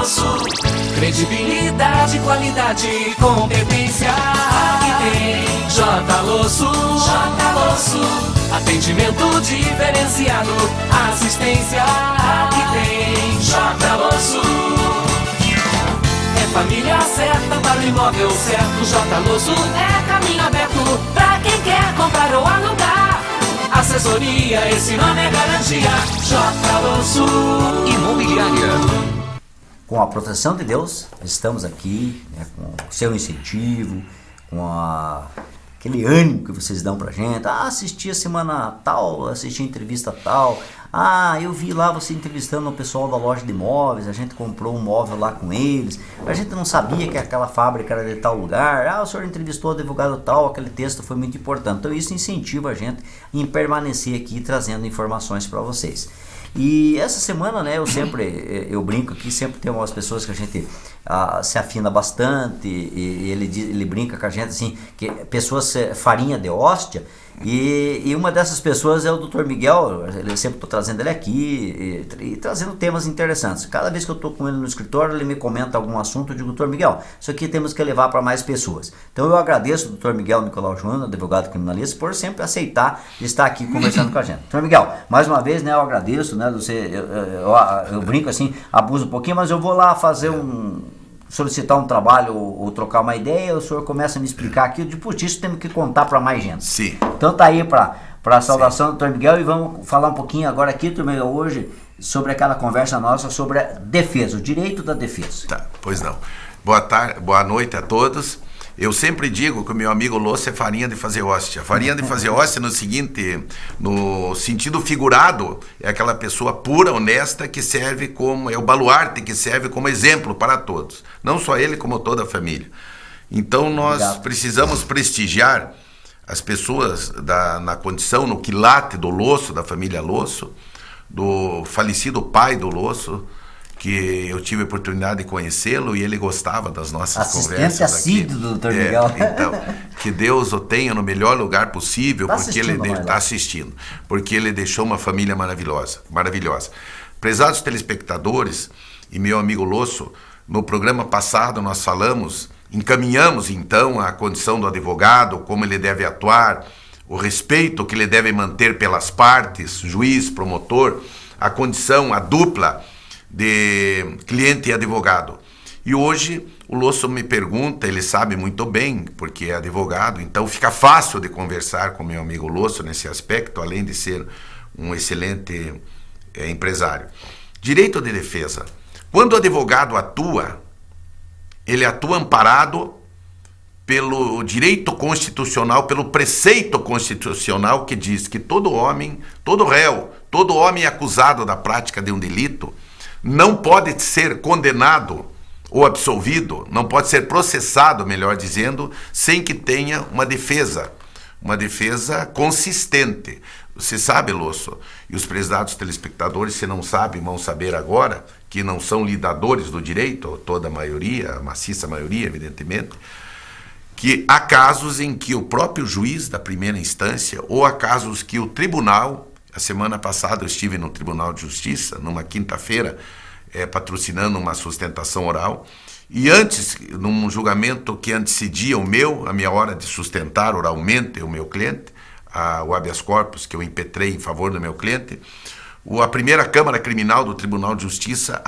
Losso. Credibilidade, qualidade e competência. Aqui tem J. Losso. Atendimento diferenciado, assistência. Aqui tem J. Losso. É família certa para o imóvel certo. J. Losso é caminho aberto pra quem quer comprar ou alugar. Assessoria, esse nome é garantia. J. Losso Imobiliária. Com a proteção de Deus, estamos aqui, né, com o seu incentivo, com aquele ânimo que vocês dão pra gente. Assisti a semana tal, assisti a entrevista tal. Eu vi lá você entrevistando o pessoal da loja de imóveis, a gente comprou um móvel lá com eles. A gente não sabia que aquela fábrica era de tal lugar. O senhor entrevistou o advogado tal, aquele texto foi muito importante. Então isso incentiva a gente em permanecer aqui trazendo informações para vocês. E essa semana, né, eu brinco aqui, sempre tem umas pessoas que a gente se afina bastante, e ele brinca com a gente assim, que pessoas farinha de hóstia, e uma dessas pessoas é o Dr. Miguel. Eu sempre estou trazendo ele aqui e trazendo temas interessantes. Cada vez que eu estou com ele no escritório, ele me comenta algum assunto, eu digo: Dr. Miguel, isso aqui temos que levar para mais pessoas. Então eu agradeço o Dr. Miguel Nicolau Júnior, advogado criminalista, por sempre aceitar estar aqui conversando com a gente. Dr. Miguel, mais uma vez, né, eu agradeço, né, eu brinco assim, abuso um pouquinho, mas eu vou lá solicitar um trabalho ou trocar uma ideia, o senhor começa a me explicar aqui, depois disso temos que contar para mais gente. Sim. Então tá aí para a saudação do Dr. Miguel, e vamos falar um pouquinho agora aqui, Dr. Miguel, hoje, sobre aquela conversa nossa sobre a defesa, o direito da defesa. Tá, pois não. Boa noite a todos. Eu sempre digo que o meu amigo Losso é farinha de fazer hóstia. Farinha de fazer hóstia no sentido figurado, é aquela pessoa pura, honesta, que serve como, é o baluarte que serve como exemplo para todos. Não só ele, como toda a família. Então nós precisamos prestigiar as pessoas na condição, no quilate do Losso, da família Losso, do falecido pai do Losso, que eu tive a oportunidade de conhecê-lo e ele gostava das nossas conversas aqui. Assíduo do Dr. Miguel. Então, que Deus o tenha no melhor lugar possível, porque ele está assistindo, porque ele deixou uma família maravilhosa. Prezados telespectadores e meu amigo Losso, no programa passado nós encaminhamos então a condição do advogado, como ele deve atuar, o respeito que ele deve manter pelas partes, juiz, promotor, a condição, a dupla de cliente e advogado. E hoje o Losso me pergunta, ele sabe muito bem, porque é advogado, então fica fácil de conversar com meu amigo Losso nesse aspecto, além de ser um excelente empresário. Direito de defesa. Quando o advogado atua, ele atua amparado pelo direito constitucional, pelo preceito constitucional que diz que todo homem, todo réu, todo homem acusado da prática de um delito não pode ser condenado ou absolvido, não pode ser processado, melhor dizendo, sem que tenha uma defesa consistente. Você sabe, Losso, e os prezados telespectadores, se não sabem, vão saber agora, que não são lidadores do direito, toda a maioria, a maciça maioria, evidentemente, que há casos em que o próprio juiz da primeira instância, ou há casos que o tribunal. A semana passada eu estive no Tribunal de Justiça, numa quinta-feira, patrocinando uma sustentação oral, e antes, num julgamento que antecedia a minha hora de sustentar oralmente o meu cliente, o habeas corpus que eu impetrei em favor do meu cliente, a primeira Câmara Criminal do Tribunal de Justiça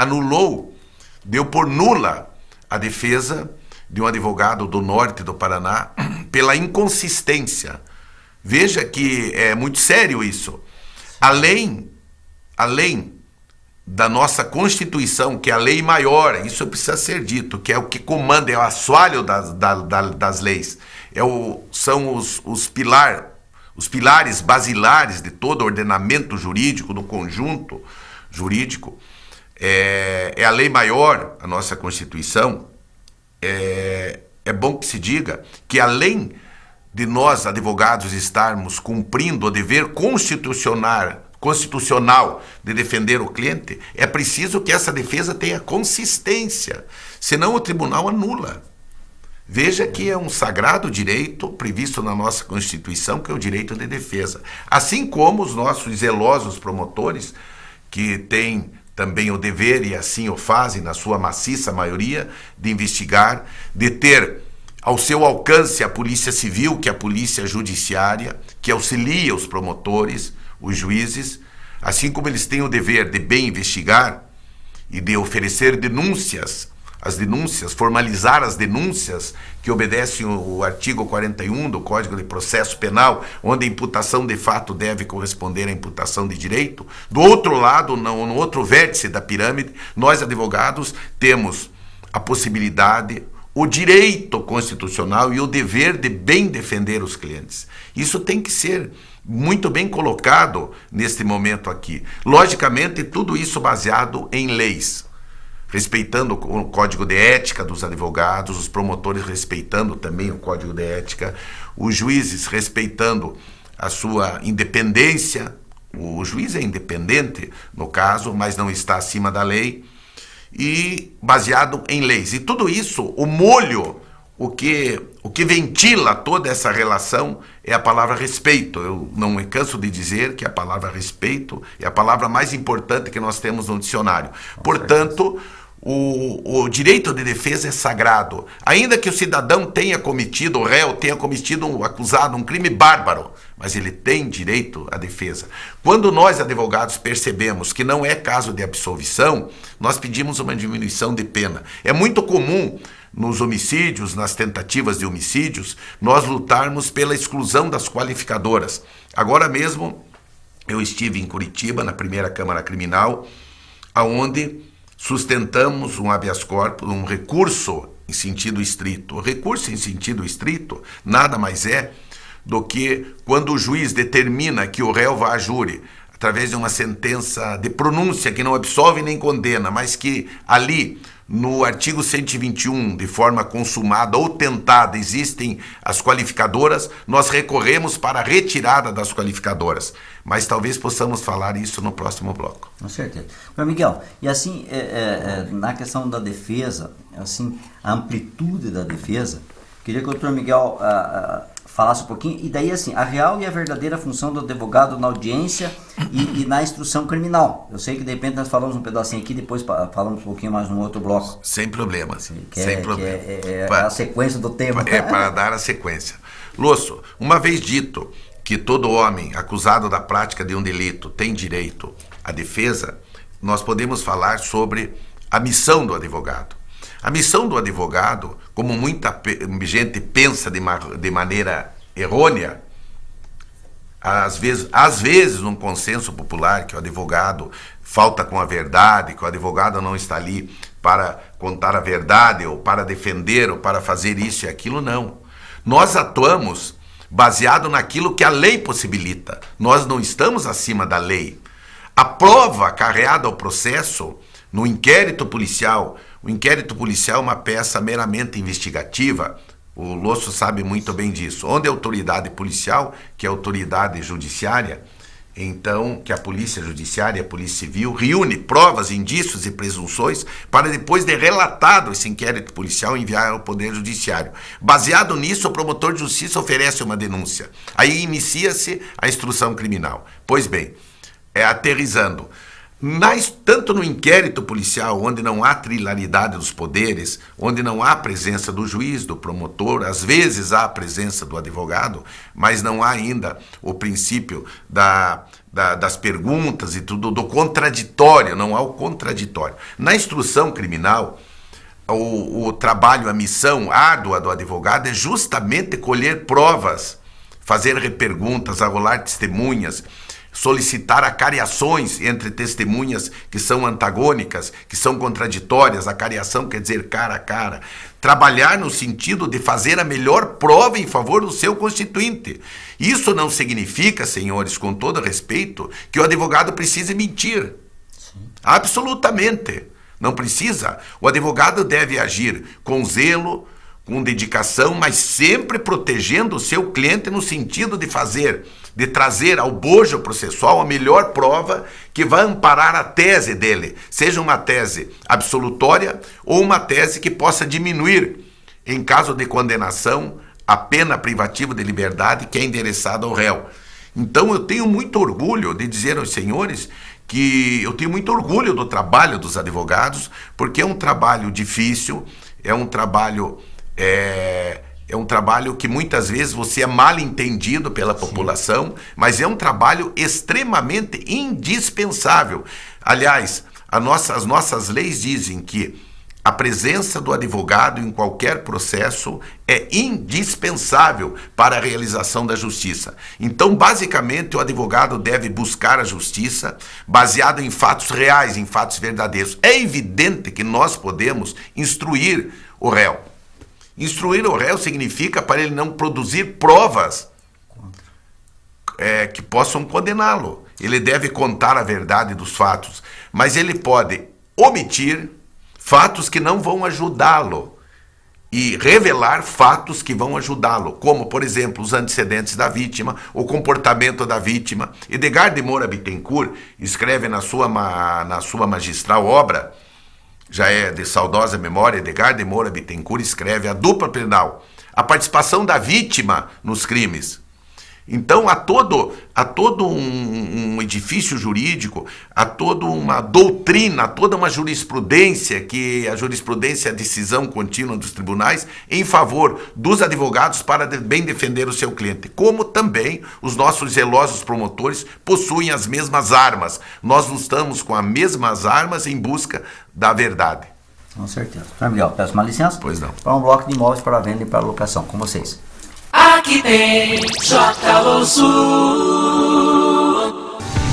deu por nula a defesa de um advogado do norte do Paraná pela inconsistência. Veja que é muito sério isso. Além da nossa Constituição, que é a lei maior, isso precisa ser dito, que é o que comanda, é o assoalho das leis, são os pilares basilares de todo ordenamento jurídico, do conjunto jurídico, é a lei maior, a nossa Constituição. É bom que se diga que, além de nós, advogados, estarmos cumprindo o dever constitucional de defender o cliente, é preciso que essa defesa tenha consistência, senão o tribunal anula. Veja que é um sagrado direito previsto na nossa Constituição, que é o direito de defesa. Assim como os nossos zelosos promotores, que têm também o dever, e assim o fazem na sua maciça maioria, de investigar, de ter ao seu alcance a polícia civil, que é a polícia judiciária, que auxilia os promotores, os juízes, assim como eles têm o dever de bem investigar e de oferecer denúncias, as denúncias, formalizar as denúncias que obedecem o artigo 41 do Código de Processo Penal, onde a imputação de fato deve corresponder à imputação de direito. Do outro lado, no outro vértice da pirâmide, nós advogados temos a possibilidade, o direito constitucional e o dever de bem defender os clientes. Isso tem que ser muito bem colocado neste momento aqui. Logicamente, tudo isso baseado em leis, respeitando o Código de Ética dos advogados, os promotores respeitando também o Código de Ética, os juízes respeitando a sua independência. O juiz é independente, no caso, mas não está acima da lei, e baseado em leis. E tudo isso, o molho, o que ventila toda essa relação é a palavra respeito. Eu não me canso de dizer que a palavra respeito é a palavra mais importante que nós temos no dicionário. Portanto, o direito de defesa é sagrado. Ainda que o cidadão tenha cometido, o réu tenha cometido, o acusado, um crime bárbaro, mas ele tem direito à defesa. Quando nós, advogados, percebemos que não é caso de absolvição, nós pedimos uma diminuição de pena. É muito comum nos homicídios, nas tentativas de homicídios, nós lutarmos pela exclusão das qualificadoras. Agora mesmo, eu estive em Curitiba, na primeira Câmara Criminal, onde sustentamos um habeas corpus, um recurso em sentido estrito. O recurso em sentido estrito nada mais é do que quando o juiz determina que o réu vá a júri, através de uma sentença de pronúncia que não absolve nem condena, mas que ali, no artigo 121, de forma consumada ou tentada, existem as qualificadoras, nós recorremos para a retirada das qualificadoras. Mas talvez possamos falar isso no próximo bloco. Com certeza. Mas, Miguel, e assim, na questão da defesa, assim, a amplitude da defesa, queria que o doutor Miguel falasse um pouquinho, e daí assim, a real e a verdadeira função do advogado na audiência e na instrução criminal. Eu sei que de repente nós falamos um pedacinho aqui, depois falamos um pouquinho mais num outro bloco. Sem problema, sem problema. É a sequência do tema. É para dar a sequência. Lúcio, uma vez dito que todo homem acusado da prática de um delito tem direito à defesa, nós podemos falar sobre a missão do advogado. A missão do advogado, como muita gente pensa de maneira errônea, às vezes num consenso popular que o advogado falta com a verdade, que o advogado não está ali para contar a verdade, ou para defender, ou para fazer isso e aquilo, não. Nós atuamos baseado naquilo que a lei possibilita. Nós não estamos acima da lei. A prova carreada ao processo, no inquérito policial, o inquérito policial é uma peça meramente investigativa, o Lúcio sabe muito bem disso. Onde a autoridade policial, que é a autoridade judiciária, então, que a polícia judiciária e a polícia civil reúne provas, indícios e presunções para depois de relatado esse inquérito policial enviar ao Poder Judiciário. Baseado nisso, o promotor de justiça oferece uma denúncia. Aí inicia-se a instrução criminal. Pois bem, aterrizando. Tanto no inquérito policial, onde não há trilaridade dos poderes, onde não há presença do juiz, do promotor, às vezes há a presença do advogado, mas não há ainda o princípio das perguntas e tudo, do contraditório, não há o contraditório. Na instrução criminal, o trabalho, a missão árdua do advogado é justamente colher provas, fazer reperguntas, arrolar testemunhas, solicitar acariações entre testemunhas que são antagônicas, que são contraditórias. Acariação quer dizer cara a cara. Trabalhar no sentido de fazer a melhor prova em favor do seu constituinte. Isso não significa, senhores, com todo respeito, que o advogado precise mentir. Sim. Absolutamente. Não precisa. O advogado deve agir com zelo, com dedicação, mas sempre protegendo o seu cliente no sentido de trazer ao bojo processual a melhor prova que vai amparar a tese dele, seja uma tese absolutória ou uma tese que possa diminuir, em caso de condenação, a pena privativa de liberdade que é endereçada ao réu. Então eu tenho muito orgulho de dizer aos senhores que eu tenho muito orgulho do trabalho dos advogados, porque é um trabalho difícil, é um trabalho que muitas vezes você é mal entendido pela população, mas é um trabalho extremamente indispensável. Aliás, as nossas leis dizem que a presença do advogado em qualquer processo é indispensável para a realização da justiça. Então, basicamente, o advogado deve buscar a justiça baseado em fatos reais, em fatos verdadeiros. É evidente que nós podemos instruir o réu. Instruir o réu significa para ele não produzir provas que possam condená-lo. Ele deve contar a verdade dos fatos, mas ele pode omitir fatos que não vão ajudá-lo e revelar fatos que vão ajudá-lo, como, por exemplo, os antecedentes da vítima, o comportamento da vítima. Edgar de Moura Bittencourt escreve na sua magistral obra, já é de saudosa memória, Edgar de Moura Bittencourt escreve a dupla penal, a participação da vítima nos crimes. Então, há todo um edifício jurídico, há toda uma doutrina, há toda uma jurisprudência, que a jurisprudência é a decisão contínua dos tribunais em favor dos advogados para bem defender o seu cliente. Como também os nossos zelosos promotores possuem as mesmas armas. Nós lutamos com as mesmas armas em busca da verdade. Com certeza. Sr. Miguel, peço uma licença? Pois não. Para um bloco de imóveis para venda e para locação, com vocês. Aqui tem J. Losso.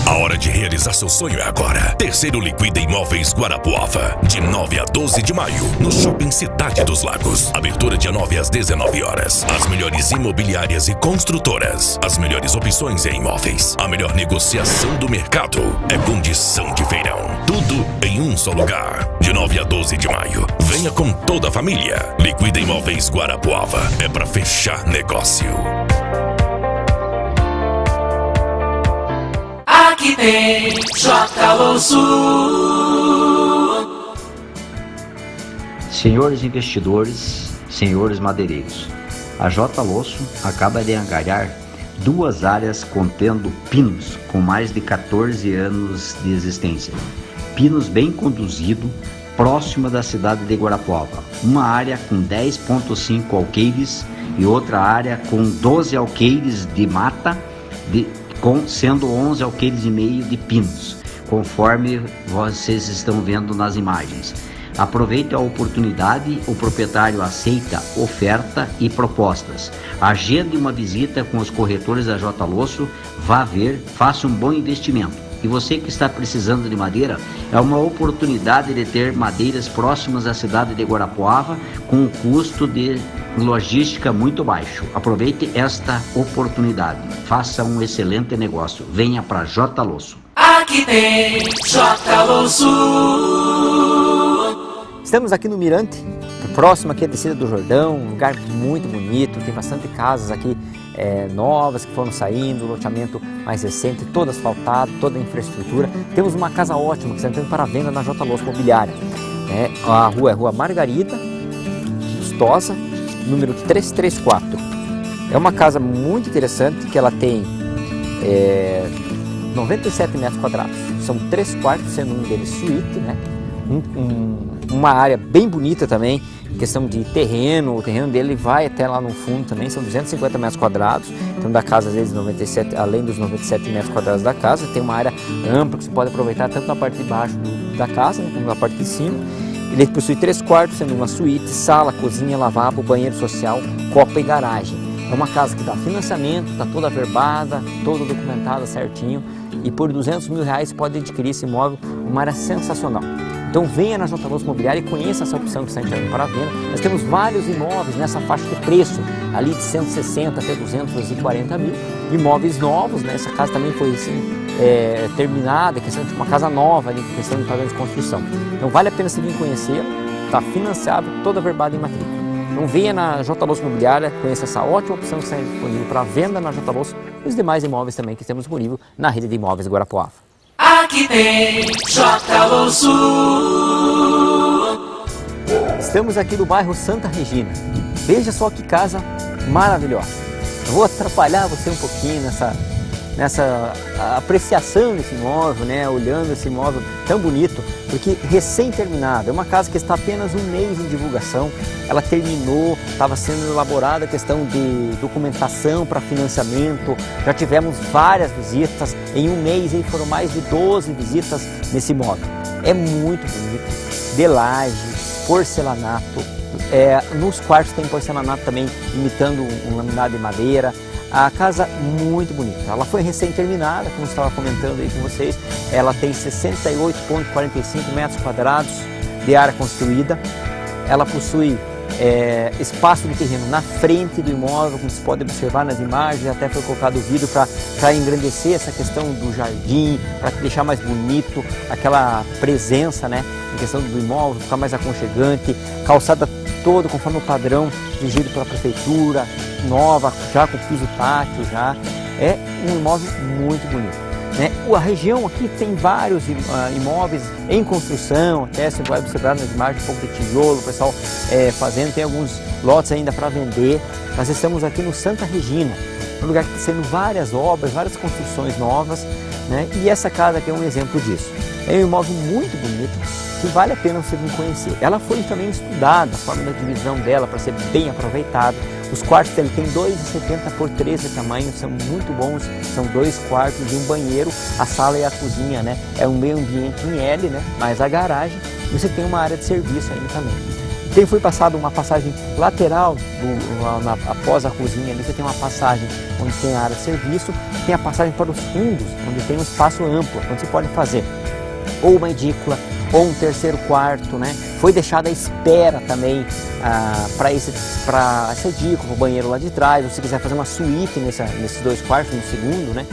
A hora de realizar seu sonho é agora. Terceiro Liquida Imóveis Guarapuava, de 9 a 12 de maio, no Shopping Cidade dos Lagos. Abertura dia 9 às 19 horas. As melhores imobiliárias e construtoras. As melhores opções em imóveis. A melhor negociação do mercado. É condição de feirão. Tudo em um só lugar. De 9 a 12 de maio. Venha com toda a família. Liquida Imóveis Guarapuava. É pra fechar negócio. Aqui tem J. Losso. Senhores investidores, senhores madeireiros, a J. Losso acaba de angariar 2 áreas contendo pinos com mais de 14 anos de existência. Pinos bem conduzido, próxima da cidade de Guarapuava. Uma área com 10,5 alqueires e outra área com 12 alqueires de mata, sendo 11 alqueires e meio de pinos, conforme vocês estão vendo nas imagens. Aproveite a oportunidade, o proprietário aceita oferta e propostas. Agende uma visita com os corretores da J. Losso, vá ver, faça um bom investimento. E você que está precisando de madeira, é uma oportunidade de ter madeiras próximas à cidade de Guarapuava com um custo de logística muito baixo. Aproveite esta oportunidade. Faça um excelente negócio. Venha para J. Losso. Aqui tem J. Losso. Estamos aqui no Mirante, próximo aqui à descida do Jordão, um lugar muito bonito, tem bastante casas aqui novas que foram saindo, loteamento mais recente, todo asfaltado, toda a infraestrutura. Temos uma casa ótima que está entrando para venda na J. Losso Mobiliária. A rua é Rua Margarida, Lustosa, número 334. É uma casa muito interessante que ela tem 97 metros quadrados, são 3 quartos, sendo um deles suíte, né? Uma área bem bonita também, em questão de terreno, o terreno dele vai até lá no fundo também, são 250 metros quadrados, então da casa às vezes 97, além dos 97 metros quadrados da casa, tem uma área ampla que você pode aproveitar tanto na parte de baixo da casa, né, como na parte de cima. Ele possui 3 quartos, sendo uma suíte, sala, cozinha, lavabo, banheiro social, copa e garagem. É uma casa que dá financiamento, está toda averbada, toda documentada certinho, e por R$200 mil pode adquirir esse imóvel, uma área sensacional. Então venha na J. Losso Mobiliária e conheça essa opção que está entrando para a venda. Nós temos vários imóveis nessa faixa de preço, ali de 160 até 240 mil, imóveis novos, né? Essa casa também foi assim, terminada, questão de uma casa nova, ali, questão de padrão de construção. Então vale a pena você vir conhecer, está financiado, toda verbada em matrícula. Então venha na J. Losso Mobiliária, conheça essa ótima opção que está disponível para venda na J. Losso e os demais imóveis também que temos disponível na rede de imóveis Guarapuava. Aqui tem J. Losso. Estamos aqui no bairro Santa Regina. Veja só que casa maravilhosa. Eu vou atrapalhar você um pouquinho nessa apreciação desse imóvel, né, olhando esse imóvel tão bonito, porque recém-terminado, é uma casa que está apenas um mês em divulgação, ela terminou, estava sendo elaborada a questão de documentação para financiamento, já tivemos várias visitas, em um mês aí foram mais de 12 visitas nesse imóvel. É muito bonito, de laje, porcelanato, nos quartos tem porcelanato também, imitando um laminado de madeira. A casa muito bonita, ela foi recém-terminada, como estava comentando aí com vocês, ela tem 68,45 metros quadrados de área construída, ela possui espaço de terreno na frente do imóvel, como se pode observar nas imagens, até foi colocado vidro para engrandecer essa questão do jardim, para deixar mais bonito aquela presença, né, em questão do imóvel, ficar mais aconchegante, calçada toda conforme o padrão exigido pela prefeitura, nova, já com piso tátil, já é um imóvel muito bonito, né? A região aqui tem vários imóveis em construção, até você vai observar nas imagens um pouco de tijolo, o pessoal fazendo, tem alguns lotes ainda para vender. Nós estamos aqui no Santa Regina, um lugar que está sendo várias obras, várias construções novas, né? E essa casa aqui é um exemplo disso. É um imóvel muito bonito, que vale a pena você vir conhecer. Ela foi também estudada, a forma da divisão dela para ser bem aproveitada. Os quartos dele tem 2,70 por 13 de tamanho, são muito bons, são 2 quartos e um banheiro, a sala e a cozinha, né? É um meio ambiente em L, né? Mais a garagem, e você tem uma área de serviço ainda também. Tem foi passado uma passagem lateral após a cozinha, ali você tem uma passagem onde tem a área de serviço, tem a passagem para os fundos, onde tem um espaço amplo, onde você pode fazer ou uma edícula, ou um terceiro quarto, né? Foi deixada à espera também para essa edícula, o banheiro lá de trás, ou se quiser fazer uma suíte nesses 2 quartos, no segundo, né?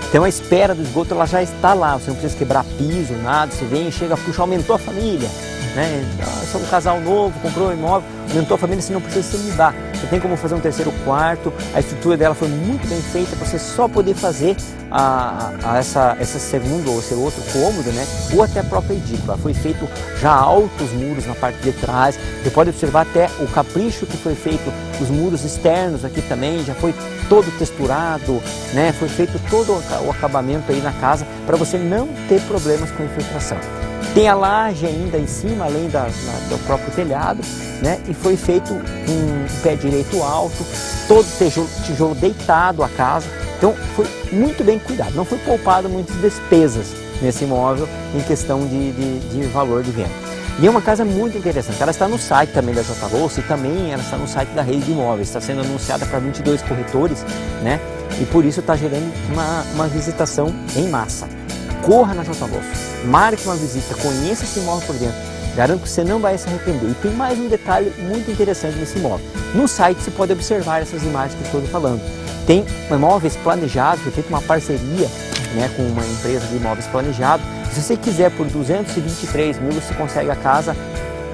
Então a espera do esgoto ela já está lá, você não precisa quebrar piso, nada, você vem e chega, puxa, aumentou a família, né? Só um casal novo, comprou um imóvel, aumentou a família, você não precisa se mudar. Você tem como fazer um terceiro quarto, a estrutura dela foi muito bem feita para você só poder fazer essa segundo ou esse outro cômodo, né? Ou até a própria edícula. Foi feito já altos muros na parte de trás, você pode observar até o capricho que foi feito, os muros externos aqui também, já foi todo texturado, né? Foi feito todo o acabamento aí na casa para você não ter problemas com infiltração. Tem a laje ainda em cima, além do próprio telhado, né? E foi feito um pé direito alto, todo tijolo deitado a casa. Então foi muito bem cuidado, não foi poupado muitas despesas nesse imóvel em questão de valor de venda. E é uma casa muito interessante, ela está no site também da J. Louça e também ela está no site da Rede de Imóveis, está sendo anunciada para 22 corretores, né? E por isso está gerando uma visitação em massa. Corra na J. Louça, marque uma visita, conheça esse imóvel por dentro, garanto que você não vai se arrepender. E tem mais um detalhe muito interessante nesse imóvel. No site você pode observar essas imagens que estou falando. Tem imóveis planejados, foi feita uma parceria, né, com uma empresa de imóveis planejados. Se você quiser, por 223 mil, você consegue a casa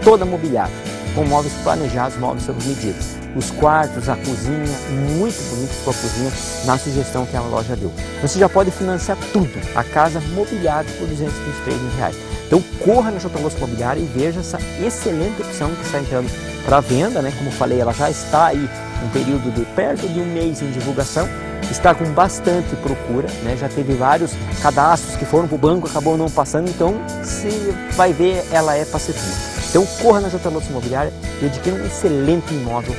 toda mobiliada, com móveis planejados, móveis sob medida. Os quartos, a cozinha, muito bonito sua cozinha, na sugestão que a loja deu. Você já pode financiar tudo, a casa mobiliada por 223 mil reais. Então corra na J. Louça Imobiliária e veja essa excelente opção que está entrando para venda, né? Como falei, ela já está aí um período de perto de um mês em divulgação, está com bastante procura, né? Já teve vários cadastros que foram para o banco, acabou não passando, então se vai ver, ela é passetinha. Então corra na J. Louça Imobiliária e adquira um excelente imóvel,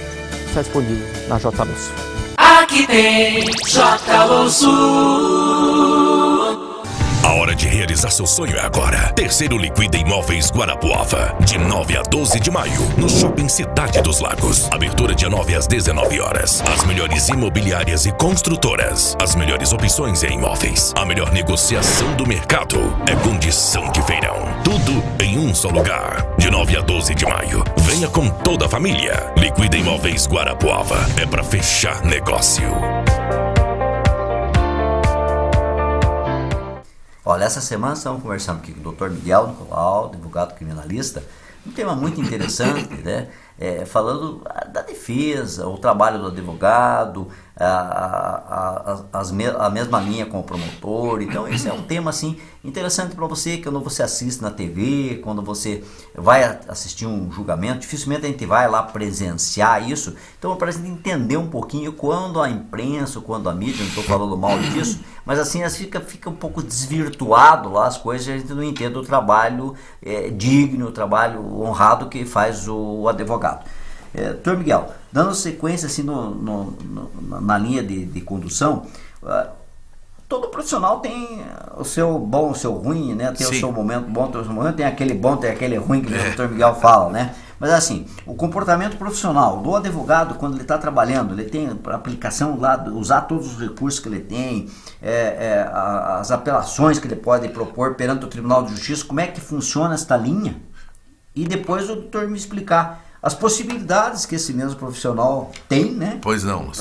está disponível na J. Louça. Aqui tem J. Louça. A hora de realizar seu sonho é agora. Terceiro Liquida Imóveis Guarapuava, de 9 a 12 de maio, no Shopping Cidade dos Lagos. Abertura de 9 às 19 horas. As melhores imobiliárias e construtoras. As melhores opções em imóveis. A melhor negociação do mercado. É condição de feirão. Tudo em um só lugar. De 9 a 12 de maio. Venha com toda a família. Liquida Imóveis Guarapuava. É pra fechar negócio. Olha, essa semana estamos conversando aqui com o Dr. Miguel Nicolau, advogado criminalista, um tema muito interessante, né? Falando da defesa, o trabalho do advogado, a mesma linha com o promotor. Então esse é um tema assim interessante para você, quando você assiste na TV, quando você vai assistir um julgamento, dificilmente a gente vai lá presenciar isso. Então para a gente entender um pouquinho quando a imprensa, quando a mídia, não estou falando mal disso, mas assim fica um pouco desvirtuado lá as coisas, a gente não entende o trabalho digno, o trabalho honrado que faz o advogado. Doutor Miguel, dando sequência assim na linha de condução, todo profissional tem o seu bom, o seu ruim, né? Tem Sim. o seu momento bom, o seu momento, tem aquele bom, tem aquele ruim que o doutor Miguel fala, né? Mas assim, o comportamento profissional do advogado, quando ele está trabalhando, ele tem a aplicação lá, usar todos os recursos que ele tem, as apelações que ele pode propor perante o Tribunal de Justiça, como é que funciona esta linha? E depois o doutor me explicar as possibilidades que esse mesmo profissional tem, né? Pois não.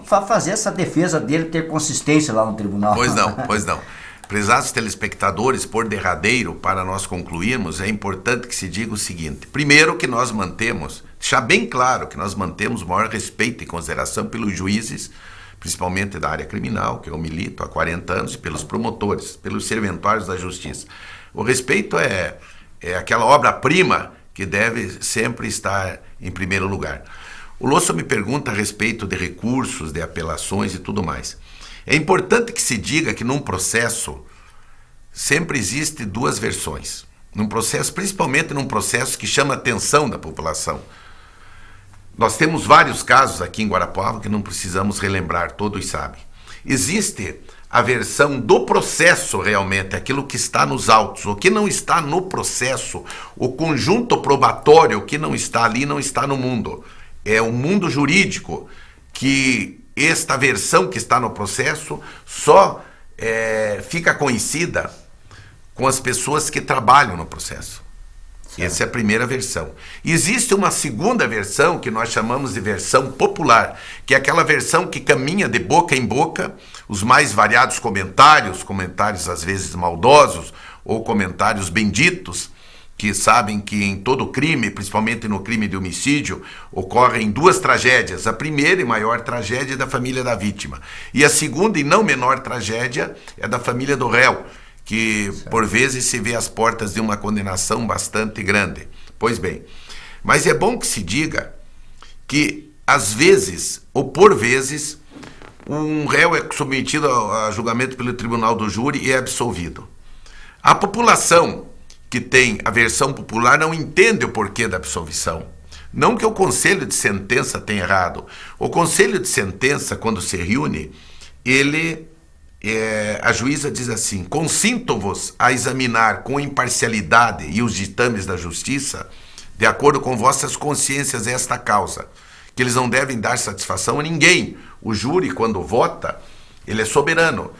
Para fazer essa defesa dele ter consistência lá no tribunal. Pois não. Prezados telespectadores, por derradeiro, para nós concluirmos, é importante que se diga o seguinte. Primeiro que nós mantemos, deixar bem claro que nós mantemos o maior respeito e consideração pelos juízes, principalmente da área criminal, que eu milito há 40 anos, e pelos promotores, pelos serventuários da justiça. O respeito é aquela obra-prima que deve sempre estar em primeiro lugar. O Losso me pergunta a respeito de recursos, de apelações e tudo mais. É importante que se diga que num processo sempre existe duas versões. Num processo, principalmente num processo que chama a atenção da população. Nós temos vários casos aqui em Guarapuava que não precisamos relembrar, todos sabem. Existe a versão do processo realmente, aquilo que está nos autos, o que não está no processo, o conjunto probatório que não está ali, não está no mundo. É o mundo jurídico que esta versão que está no processo só fica conhecida com as pessoas que trabalham no processo. Certo. Essa é a primeira versão. Existe uma segunda versão que nós chamamos de versão popular, que é aquela versão que caminha de boca em boca, os mais variados comentários às vezes maldosos, ou comentários benditos, que sabem que em todo crime, principalmente no crime de homicídio, ocorrem duas tragédias. A primeira e maior tragédia é da família da vítima. E a segunda e não menor tragédia é da família do réu, que por vezes se vê às portas de uma condenação bastante grande. Pois bem, mas é bom que se diga que às vezes, ou por vezes, um réu é submetido a julgamento pelo tribunal do júri e é absolvido. A população que tem a versão popular não entende o porquê da absolvição. Não que o conselho de sentença tenha errado. O conselho de sentença, quando se reúne, a juíza diz assim: consinto-vos a examinar com imparcialidade e os ditames da justiça, de acordo com vossas consciências, esta causa, que eles não devem dar satisfação a ninguém. O júri, quando vota, ele é soberano.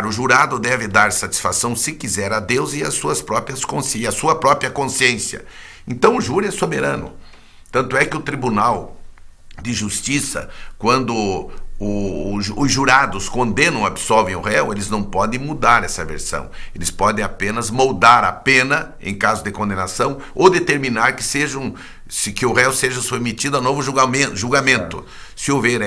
O jurado deve dar satisfação, se quiser, a Deus e a sua própria consciência. Então o júri é soberano. Tanto é que o Tribunal de Justiça, quando os jurados condenam ou absolvem o réu, eles não podem mudar essa versão. Eles podem apenas moldar a pena em caso de condenação ou determinar que o réu seja submetido a novo julgamento. Se houver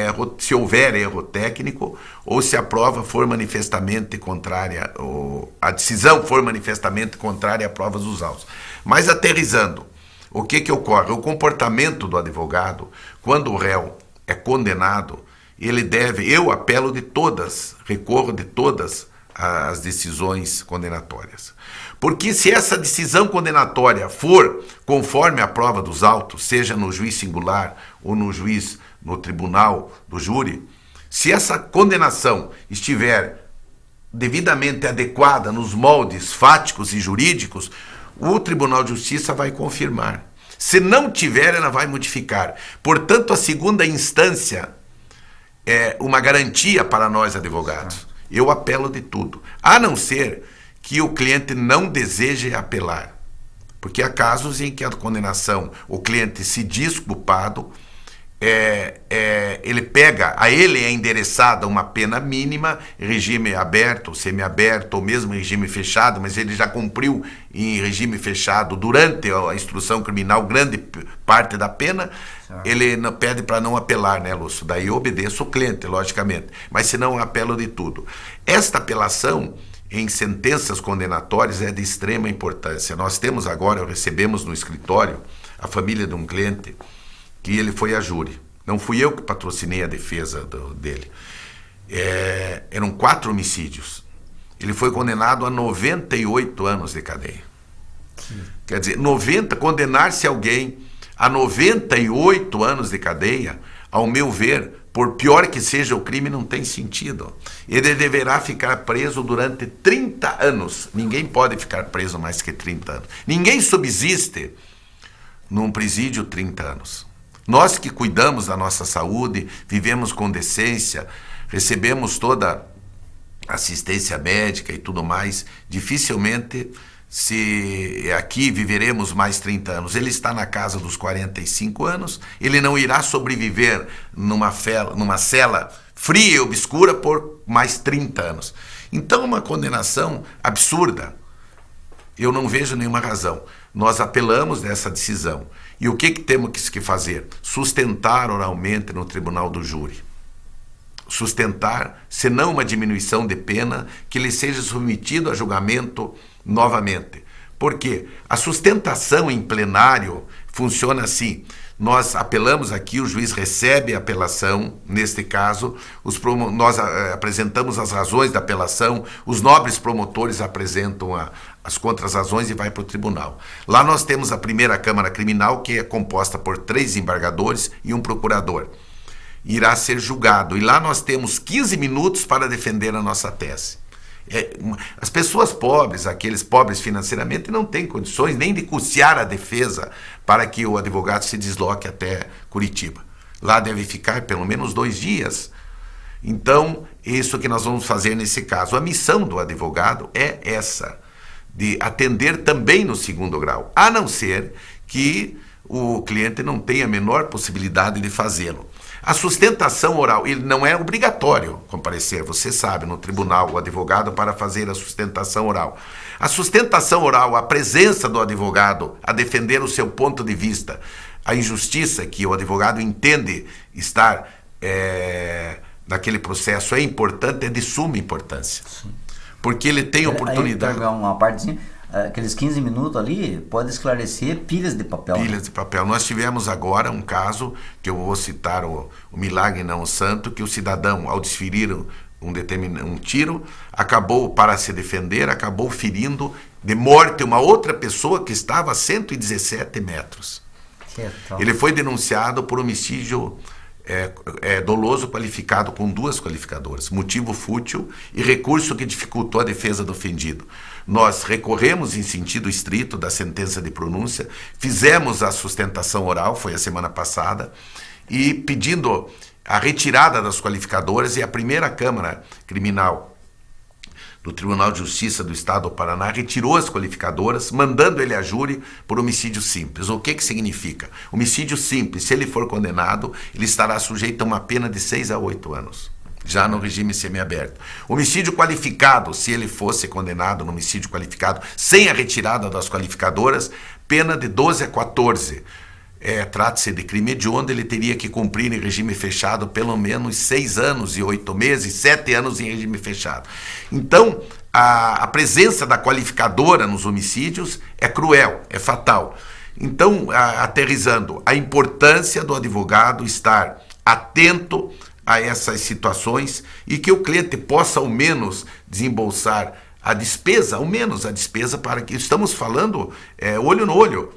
erro técnico ou se a prova for manifestamente contrária, ou a decisão for manifestamente contrária à prova dos autos. Mas aterrizando, o que ocorre? O comportamento do advogado, quando o réu é condenado, eu apelo de todas, recorro de todas as decisões condenatórias. Porque se essa decisão condenatória for conforme a prova dos autos, seja no juiz singular ou no tribunal do júri, se essa condenação estiver devidamente adequada nos moldes fáticos e jurídicos, o Tribunal de Justiça vai confirmar. Se não tiver, ela vai modificar. Portanto, a segunda instância é uma garantia para nós advogados. Eu apelo de tudo, a não ser que o cliente não deseje apelar. Porque há casos em que a condenação, o cliente se diz culpado, ele pega, a ele é endereçada uma pena mínima, regime aberto, semiaberto ou mesmo regime fechado, mas ele já cumpriu em regime fechado durante a instrução criminal grande parte da pena, ele pede para não apelar, né, Lúcio? Daí eu obedeço o cliente, logicamente, mas se não, apelo de tudo. Esta apelação em sentenças condenatórias é de extrema importância. Nós temos agora, recebemos no escritório a família de um cliente que ele foi a júri. Não fui eu que patrocinei a defesa dele. Eram 4 homicídios. Ele foi condenado a 98 anos de cadeia. Quer dizer, condenar-se alguém a 98 anos de cadeia, ao meu ver, por pior que seja o crime, não tem sentido. Ele deverá ficar preso durante 30 anos. Ninguém pode ficar preso mais que 30 anos. Ninguém subsiste num presídio 30 anos. Nós que cuidamos da nossa saúde, vivemos com decência, recebemos toda assistência médica e tudo mais, dificilmente se aqui viveremos mais 30 anos. Ele está na casa dos 45 anos, ele não irá sobreviver numa cela fria e obscura por mais 30 anos. Então, uma condenação absurda. Eu não vejo nenhuma razão. Nós apelamos dessa decisão. E o que temos que fazer? Sustentar oralmente no tribunal do júri. Sustentar, se não uma diminuição de pena, que ele seja submetido a julgamento novamente. Por quê? A sustentação em plenário funciona assim. Nós apelamos aqui, o juiz recebe a apelação, neste caso, nós apresentamos as razões da apelação, os nobres promotores apresentam as contrarrazões e vai para o tribunal. Lá nós temos a primeira Câmara Criminal, que é composta por 3 embargadores e um procurador. Irá ser julgado. E lá nós temos 15 minutos para defender a nossa tese. As pessoas pobres, aqueles pobres financeiramente, não têm condições nem de custear a defesa para que o advogado se desloque até Curitiba. Lá deve ficar pelo menos 2 dias. Então, isso que nós vamos fazer nesse caso. A missão do advogado é essa, de atender também no 2º grau, a não ser que o cliente não tenha a menor possibilidade de fazê-lo. A sustentação oral, ele não é obrigatório comparecer, você sabe, no tribunal, o advogado para fazer a sustentação oral. A sustentação oral, a presença do advogado a defender o seu ponto de vista, a injustiça que o advogado entende estar naquele processo é importante, é de suma importância. Sim. Porque ele tem oportunidade. Aí, uma partezinha, aqueles 15 minutos ali, pode esclarecer pilhas de papel. Pilhas de papel. Nós tivemos agora um caso, que eu vou citar o milagre não o santo, que o cidadão, ao desferir um tiro, acabou, para se defender, acabou ferindo de morte uma outra pessoa que estava a 117 metros. Ele foi denunciado por homicídio doloso qualificado com 2 qualificadoras, motivo fútil e recurso que dificultou a defesa do ofendido. Nós recorremos em sentido estrito da sentença de pronúncia, fizemos a sustentação oral, foi a semana passada, e pedindo a retirada das qualificadoras, e a primeira Câmara Criminal do Tribunal de Justiça do Estado do Paraná retirou as qualificadoras, mandando ele a júri por homicídio simples. O que significa? Homicídio simples, se ele for condenado, ele estará sujeito a uma pena de 6 a 8 anos. Já no regime semiaberto. Homicídio qualificado, se ele fosse condenado no homicídio qualificado, sem a retirada das qualificadoras, pena de 12 a 14. Trata-se de crime hediondo, ele teria que cumprir em regime fechado pelo menos 6 anos e 8 meses, 7 anos em regime fechado. Então, a presença da qualificadora nos homicídios é cruel, é fatal. Então, aterrizando, a importância do advogado estar atento a essas situações e que o cliente possa ao menos desembolsar a despesa, para que estamos falando olho no olho.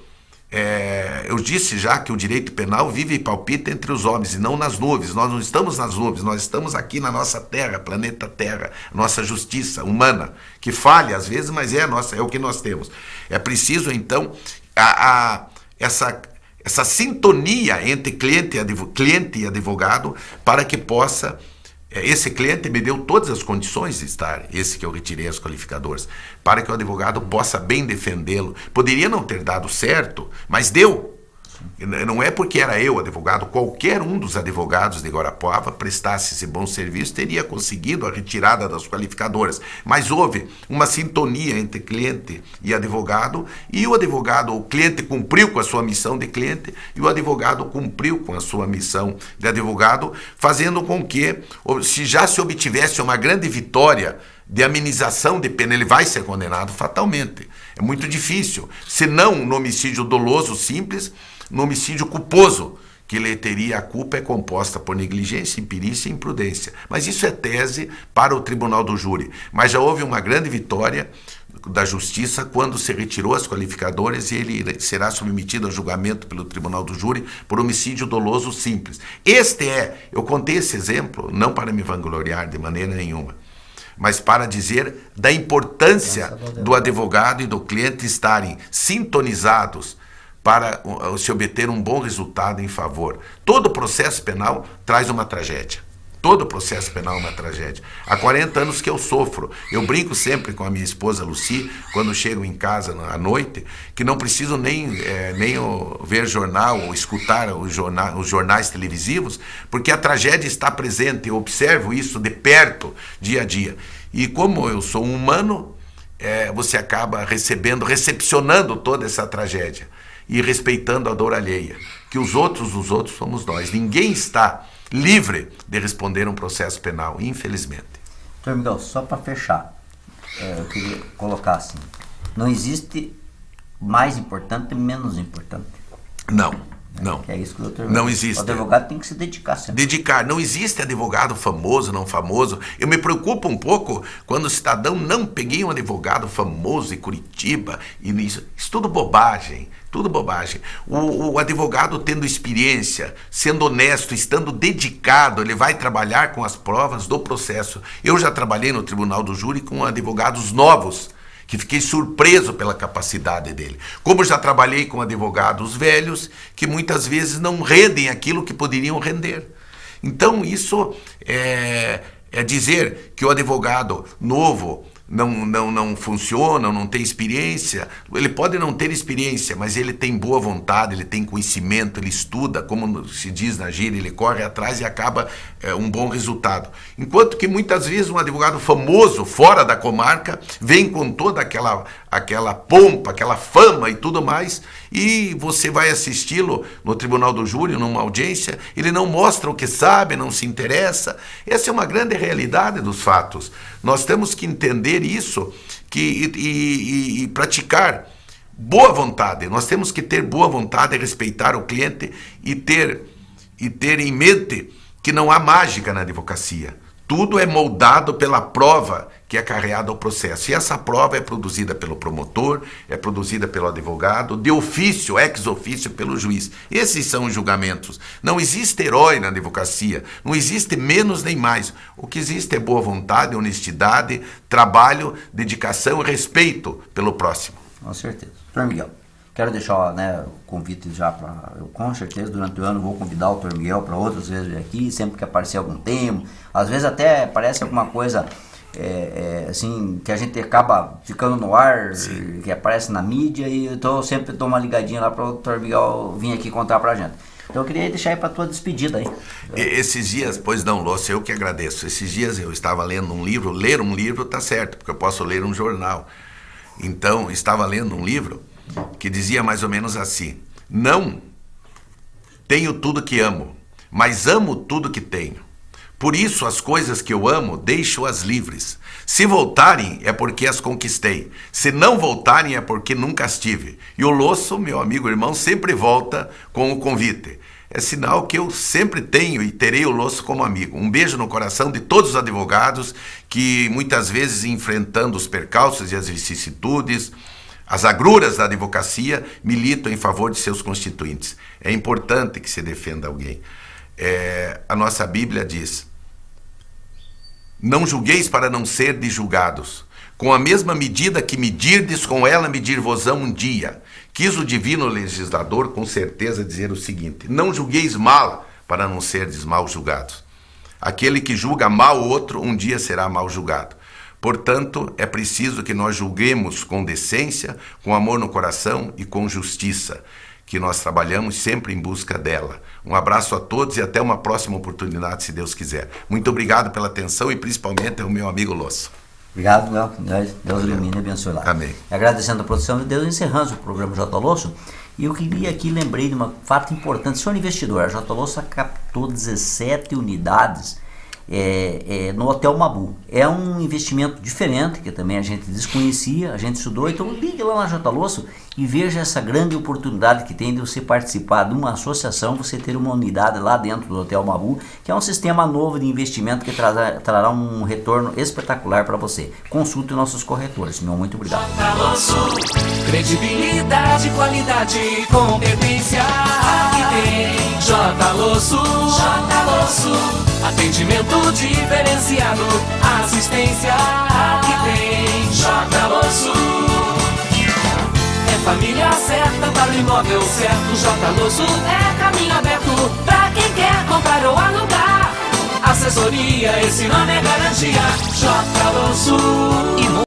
Eu disse já que o direito penal vive e palpita entre os homens e não nas nuvens. Nós não estamos nas nuvens, nós estamos aqui na nossa terra, planeta Terra, nossa justiça humana, que falha às vezes, mas é o que nós temos. É preciso então essa sintonia entre cliente e advogado para que possa... Esse cliente me deu todas as condições de estar, esse que eu retirei as qualificadoras, para que o advogado possa bem defendê-lo. Poderia não ter dado certo, mas deu. não é porque era eu advogado, qualquer um dos advogados de Guarapuava prestasse esse bom serviço teria conseguido a retirada das qualificadoras. Mas houve uma sintonia entre cliente e advogado, e o cliente cumpriu com a sua missão de cliente e o advogado cumpriu com a sua missão de advogado, fazendo com que, se já se obtivesse uma grande vitória de amenização de pena, ele vai ser condenado fatalmente. É muito difícil, se não no homicídio doloso simples, no homicídio culposo, que ele teria a culpa é composta por negligência, imperícia e imprudência. Mas isso é tese para o tribunal do júri. Mas já houve uma grande vitória da justiça quando se retirou as qualificadoras e ele será submetido a julgamento pelo tribunal do júri por homicídio doloso simples. Eu contei esse exemplo não para me vangloriar de maneira nenhuma, mas para dizer da importância do advogado e do cliente estarem sintonizados para se obter um bom resultado em favor. Todo processo penal traz uma tragédia. Todo processo penal é uma tragédia. Há 40 anos que eu sofro. Eu brinco sempre com a minha esposa Lucy, quando chego em casa à noite, que não preciso nem ver jornal ou escutar os jornais televisivos, porque a tragédia está presente. Eu observo isso de perto, dia a dia. E como eu sou um humano, você acaba recepcionando toda essa tragédia e respeitando a dor alheia, que os outros somos nós. Ninguém está livre de responder um processo penal, infelizmente. Doutor Miguel, só para fechar, eu queria colocar assim, não existe mais importante e menos importante. Não. É isso que o doutor não existe. O advogado tem que se dedicar sempre. Não existe advogado famoso, não famoso. Eu me preocupo um pouco quando o cidadão não peguei um advogado famoso em Curitiba. Isso tudo bobagem. Tudo bobagem. O advogado tendo experiência, sendo honesto, estando dedicado, ele vai trabalhar com as provas do processo. Eu já trabalhei no tribunal do júri com advogados novos, que fiquei surpreso pela capacidade dele. Como já trabalhei com advogados velhos, que muitas vezes não rendem aquilo que poderiam render. Então isso é dizer que o advogado novo não funciona, não tem experiência. Ele pode não ter experiência, mas ele tem boa vontade, ele tem conhecimento, ele estuda, como se diz na gíria, ele corre atrás e acaba um bom resultado. Enquanto que muitas vezes um advogado famoso fora da comarca vem com toda aquela pompa, aquela fama e tudo mais, e você vai assisti-lo no tribunal do júri, numa audiência, ele não mostra o que sabe, não se interessa. Essa é uma grande realidade dos fatos. Nós temos que entender isso e praticar boa vontade. Nós temos que ter boa vontade, respeitar o cliente e ter em mente que não há mágica na advocacia. Tudo é moldado pela prova que é carreada ao processo. E essa prova é produzida pelo promotor, é produzida pelo advogado, de ofício, ex ofício, pelo juiz. Esses são os julgamentos. Não existe herói na advocacia, não existe menos nem mais. O que existe é boa vontade, honestidade, trabalho, dedicação e respeito pelo próximo. Com certeza. Doutor Miguel, quero deixar o convite já para... Eu com certeza durante o ano vou convidar o doutor Miguel para outras vezes vir aqui, sempre que aparecer algum tema. Às vezes até aparece alguma coisa assim, que a gente acaba ficando no ar, que aparece na mídia, e eu sempre dou uma ligadinha lá para o doutor Miguel vir aqui contar para a gente. Então eu queria deixar aí para a tua despedida aí. Esses dias, pois não, Lúcio, eu que agradeço. Esses dias eu estava lendo um livro, ler um livro tá certo, porque eu posso ler um jornal. Então, estava lendo um livro que dizia mais ou menos assim: não tenho tudo que amo, mas amo tudo que tenho. Por isso, as coisas que eu amo, deixo-as livres. Se voltarem, é porque as conquistei. Se não voltarem, é porque nunca as tive. E o Losso, meu amigo irmão, sempre volta com o convite. É sinal que eu sempre tenho e terei o Losso como amigo. Um beijo no coração de todos os advogados que, muitas vezes, enfrentando os percalços e as vicissitudes, as agruras da advocacia, militam em favor de seus constituintes. É importante que se defenda alguém. A nossa Bíblia diz: não julgueis para não serdes julgados. Com a mesma medida que medirdes, com ela medir-vos-ão um dia. Quis o divino legislador com certeza dizer o seguinte: não julgueis mal para não serdes mal julgados. Aquele que julga mal o outro, um dia será mal julgado. Portanto, é preciso que nós julguemos com decência, com amor no coração e com justiça. que nós trabalhamos sempre em busca dela. Um abraço a todos e até uma próxima oportunidade, se Deus quiser. Muito obrigado pela atenção e principalmente ao meu amigo Losso. Obrigado, Deus ilumine e abençoe lá. Amém. Agradecendo a produção de Deus, encerramos o programa J. Losso. E eu queria aqui, lembrei de um fato importante. Senhor investidor, a J. Losso captou 17 unidades no Hotel Mabu. É um investimento diferente, que também a gente desconhecia, a gente estudou. Então ligue lá na J. Losso e veja essa grande oportunidade que tem de você participar de uma associação, você ter uma unidade lá dentro do Hotel Mabu, que é um sistema novo de investimento que trará um retorno espetacular para você. Consulte nossos corretores. Meu muito obrigado. J. Losso, credibilidade, qualidade, competência. Aqui tem J. Losso, atendimento diferenciado, assistência. Aqui tem J. Losso. Família certa para o imóvel certo. J. Losso é caminho aberto para quem quer comprar ou alugar. Assessoria, esse nome é garantia. J. Losso.